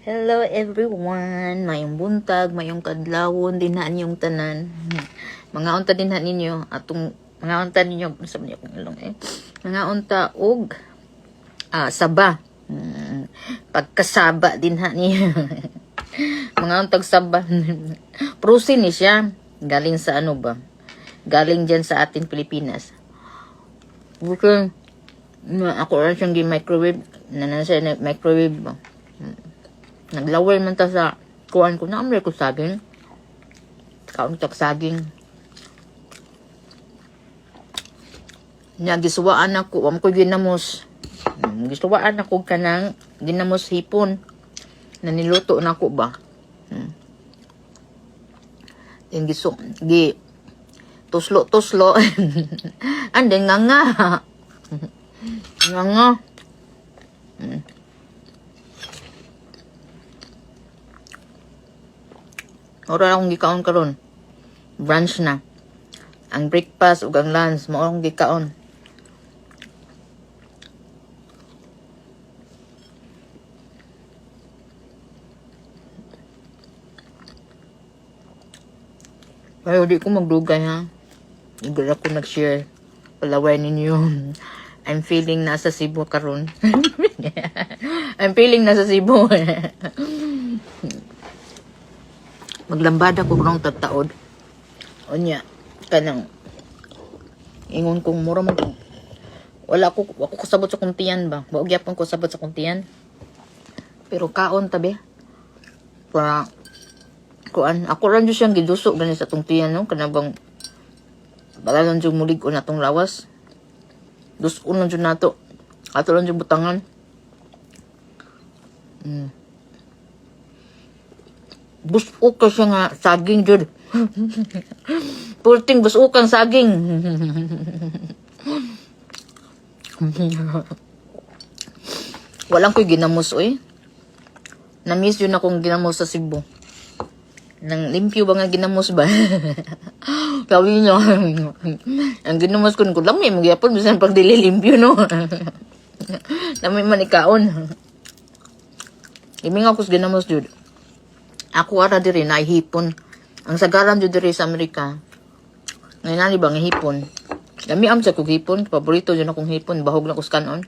Hello everyone, mayong buntag, mayong kadlawon dinhaan yung tanan. Mga unta dinhaan ninyo atong mga unta ninyo sabi niyo kung ilong Mga unta og saba. Pagkasaba dinhaan niyo. Mga untag saba. Prusin ni siya. Galing sa ano ba? Galing diyan sa atin Pilipinas. Okay. Ako rin siyang gi-microwave. Nanasa na microwave ba? Naglaway man ta sa kuan ko na amre ko saging. Kaon tak saging. Nya gisuwaan ako, am ko ginamos. Gisuwaan ako kanang ginamos hipon. Na niluto na ko ba. Then gi tuslo. And then nga. Nga. Ora akong gikaon karon. Brunch na. Ang breakfast ug ang lunch mao akong gikaon. Pero di ko magdugay ha. Igor ako nag-share. Palaway ninyo. I'm feeling nasa Cebu karon. I'm feeling nasa Cebu. Maglambada ko karong tagtaod. Onya, kanang ingon kong mura mo. Wala ako kasabot sa kuntiyan ba? Wa gyapon ko sabot sa kuntiyan. Pero kaon tabi. Para kuan, ako ra jud siyang giduso gani sa tungtiyan no, kanabang balalan jud mulig-on atong lawas. Duson lang jud nato. Ato lang jud butangan. Busok ka siya nga saging jud. Purting busukang saging. Walang ko'y ginamos oy. Na-miss yun akong ginamos sa Cebu. Nang limpyo ba nga ginamos ba? Sabi niyo. Ang ginamos ko lami mo gyapon bisan pag dili limpyo no. Lami man ikaon. Iming ako sa ginamos jud. Ako ara diri na hipon. Ang sagaran jud diri sa Amerika. Ngay nani ba nga hipon? Dami am sa kog hipon, paborito jud akong hipon, bahog na ko sa kanon.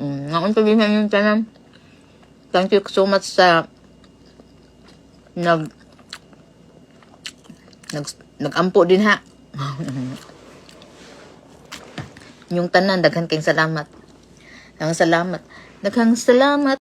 Ngaon pa bisan yung tanan. Thank you so much sa nagampo din ha. Yung tanan daghan kayong salamat. Daghang salamat.